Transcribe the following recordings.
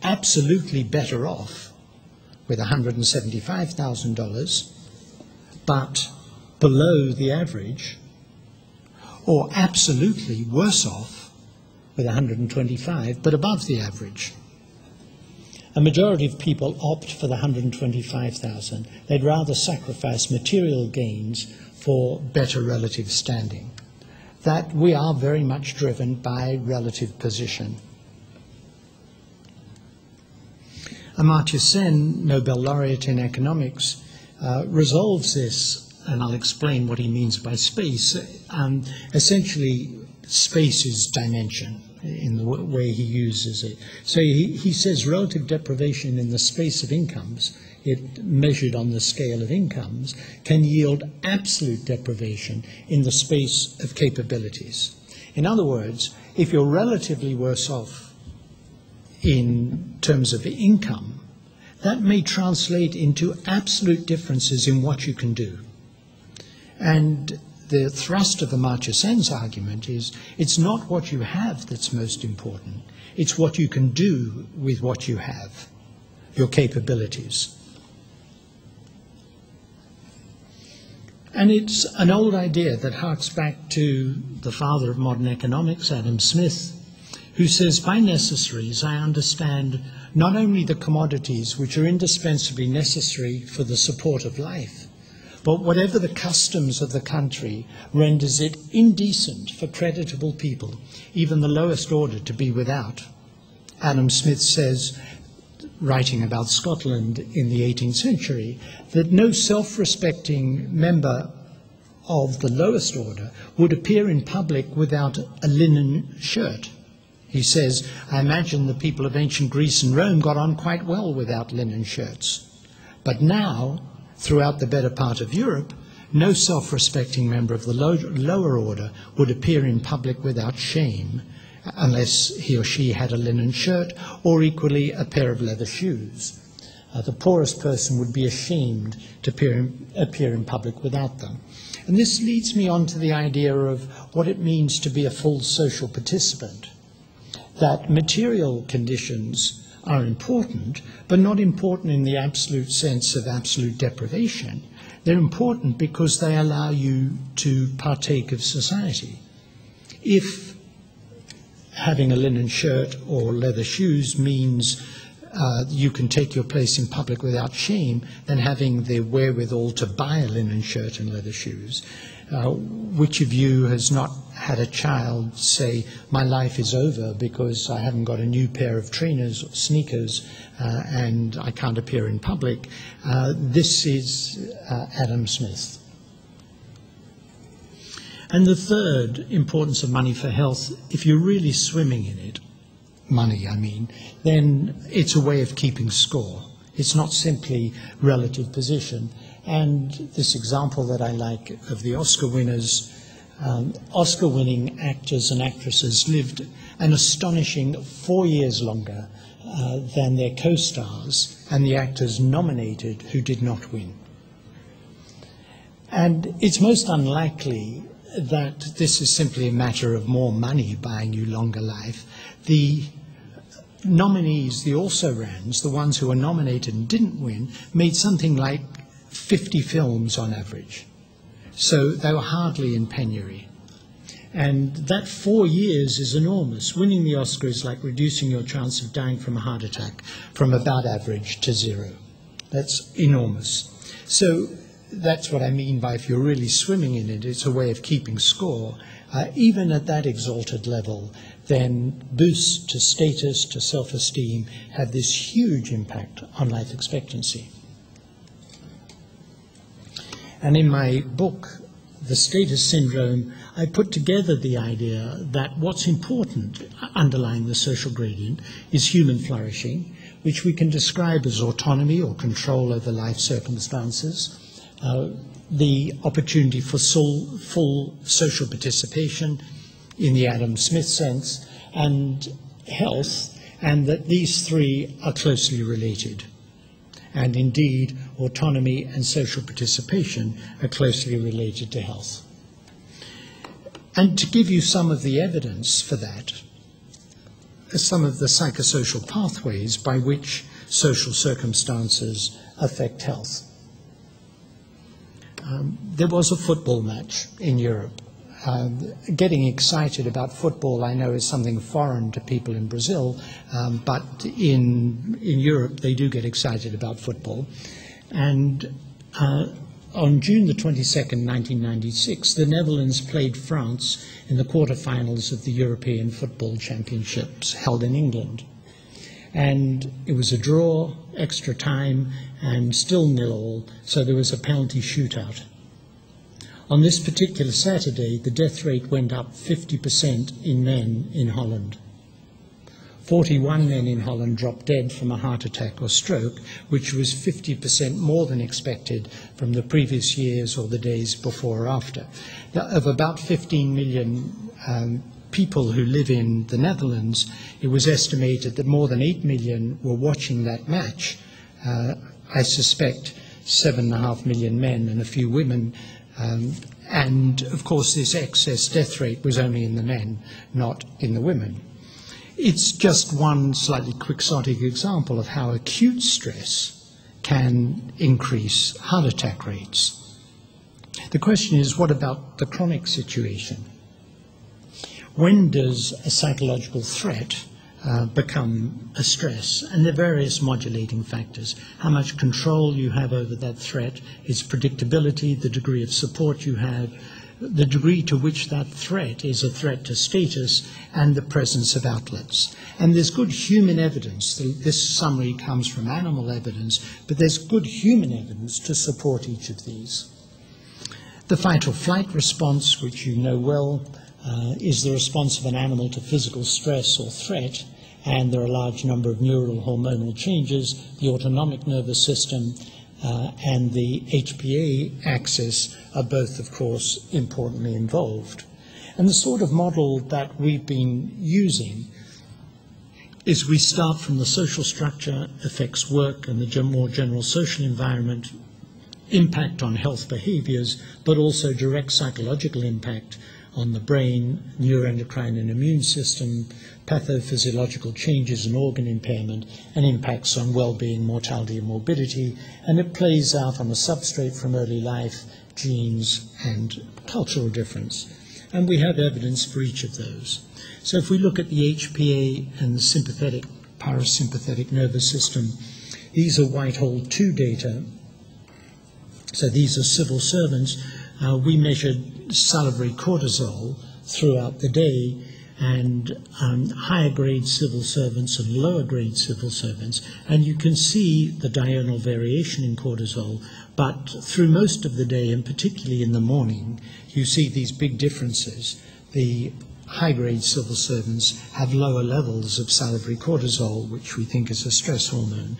absolutely better off with $175,000, but below the average, or absolutely worse off with 125, but above the average. A majority of people opt for the 125,000. They'd rather sacrifice material gains for better relative standing. That we are very much driven by relative position. Amartya Sen, Nobel laureate in economics, resolves this, and I'll explain what he means by space. Essentially, space is dimension in the way he uses it. So he says relative deprivation in the space of incomes, it measured on the scale of incomes, can yield absolute deprivation in the space of capabilities. In other words, if you're relatively worse off in terms of income, that may translate into absolute differences in what you can do. And the thrust of Amartya Sen's argument is it's not what you have that's most important, it's what you can do with what you have, your capabilities. And it's an old idea that harks back to the father of modern economics, Adam Smith, who says, by necessaries I understand not only the commodities which are indispensably necessary for the support of life, but whatever the customs of the country renders it indecent for creditable people, even the lowest order, to be without. Adam Smith says, writing about Scotland in the 18th century, that no self-respecting member of the lowest order would appear in public without a linen shirt. He says, I imagine the people of ancient Greece and Rome got on quite well without linen shirts. But now, throughout the better part of Europe, no self-respecting member of the lower order would appear in public without shame, unless he or she had a linen shirt, or equally a pair of leather shoes. The poorest person would be ashamed to appear in public without them. And this leads me on to the idea of what it means to be a full social participant, that material conditions are important, but not important in the absolute sense of absolute deprivation. They're important because they allow you to partake of society. If having a linen shirt or leather shoes means you can take your place in public without shame, then having the wherewithal to buy a linen shirt and leather shoes. Which of you has not had a child say, my life is over because I haven't got a new pair of trainers or sneakers and I can't appear in public? This is Adam Smith. And the third importance of money for health, if you're really swimming in it, money I mean, then it's a way of keeping score. It's not simply relative position. And this example that I like of the Oscar winners, Oscar-winning actors and actresses lived an astonishing 4 years longer than their co-stars and the actors nominated who did not win. And it's most unlikely that this is simply a matter of more money buying you longer life. The nominees, the also-rans, the ones who were nominated and didn't win, made something like 50 films on average. So they were hardly in penury. And that 4 years is enormous. Winning the Oscar is like reducing your chance of dying from a heart attack from about average to 0. That's enormous. So that's what I mean by if you're really swimming in it, it's a way of keeping score. Even at that exalted level, then boosts to status, to self-esteem, have this huge impact on life expectancy. And in my book, The Status Syndrome, I put together the idea that what's important underlying the social gradient is human flourishing, which we can describe as autonomy or control over life circumstances, the opportunity for full social participation in the Adam Smith sense, and health, and that these three are closely related. And indeed, autonomy and social participation are closely related to health. And to give you some of the evidence for that, some of the psychosocial pathways by which social circumstances affect health. There was a football match in Europe. Getting excited about football, I know, is something foreign to people in Brazil, but in Europe they do get excited about football. And on June the 22nd, 1996, the Netherlands played France in the quarterfinals of the European Football Championships held in England. And it was a draw, extra time, and still 0-0, so there was a penalty shootout. On this particular Saturday, the death rate went up 50% in men in Holland. 41 men in Holland dropped dead from a heart attack or stroke, which was 50% more than expected from the previous years or the days before or after. Of about 15 million people who live in the Netherlands, it was estimated that more than 8 million were watching that match. I suspect 7.5 million men and a few women. And, of course, this excess death rate was only in the men, not in the women. It's just one slightly quixotic example of how acute stress can increase heart attack rates. The question is, what about the chronic situation? When does a psychological threat become a stress? And there are various modulating factors. How much control you have over that threat, its predictability, the degree of support you have, the degree to which that threat is a threat to status, and the presence of outlets. And there's good human evidence. This summary comes from animal evidence, but there's good human evidence to support each of these. The fight or flight response, which you know well, is the response of an animal to physical stress or threat, and there are a large number of neural hormonal changes. The autonomic nervous system and the HPA axis are both, of course, importantly involved. And the sort of model that we've been using is we start from the social structure, affects work and the more general social environment, impact on health behaviors, but also direct psychological impact on the brain, neuroendocrine and immune system, pathophysiological changes and organ impairment, and impacts on well-being, mortality and morbidity, and it plays out on the substrate from early life, genes and cultural difference. And we have evidence for each of those. So if we look at the HPA and the sympathetic, parasympathetic nervous system, these are Whitehall 2 data. So these are civil servants. We measured salivary cortisol throughout the day, and higher grade civil servants and lower grade civil servants, and you can see the diurnal variation in cortisol, but through most of the day, and particularly in the morning, you see these big differences. The high grade civil servants have lower levels of salivary cortisol, which we think is a stress hormone.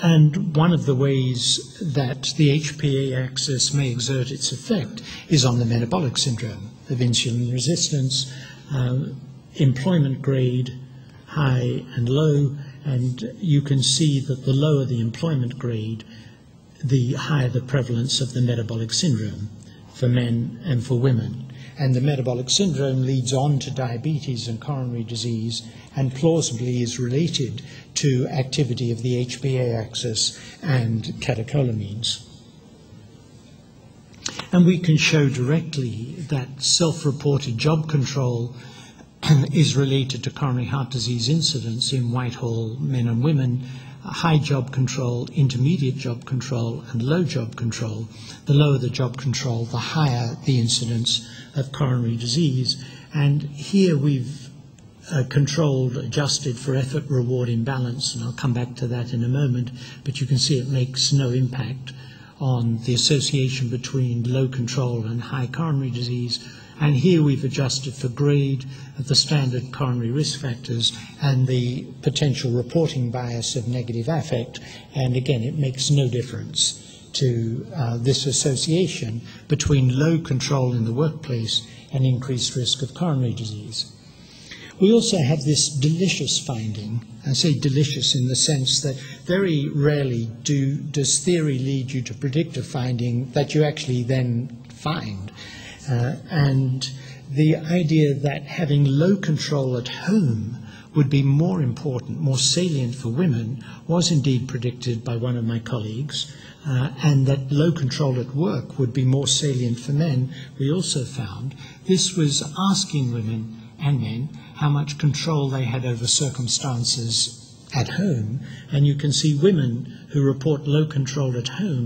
And one of the ways that the HPA axis may exert its effect is on the metabolic syndrome of insulin resistance, employment grade, high and low, and you can see that the lower the employment grade, the higher the prevalence of the metabolic syndrome for men and for women. And the metabolic syndrome leads on to diabetes and coronary disease, and plausibly is related to activity of the HPA axis and catecholamines. And we can show directly that self-reported job control is related to coronary heart disease incidence in Whitehall men and women, high job control, intermediate job control, and low job control. The lower the job control, the higher the incidence of coronary disease. And here we've controlled, adjusted for effort-reward imbalance, and I'll come back to that in a moment, but you can see it makes no impact on the association between low control and high coronary disease. And here we've adjusted for grade of the standard coronary risk factors and the potential reporting bias of negative affect, and again it makes no difference to this association between low control in the workplace and increased risk of coronary disease. We also have this delicious finding. I say delicious in the sense that very rarely does theory lead you to predict a finding that you actually then find. And the idea that having low control at home would be more important, more salient for women, was indeed predicted by one of my colleagues, and that low control at work would be more salient for men, we also found. This was asking women and men how much control they had over circumstances at home, and you can see women who report low control at home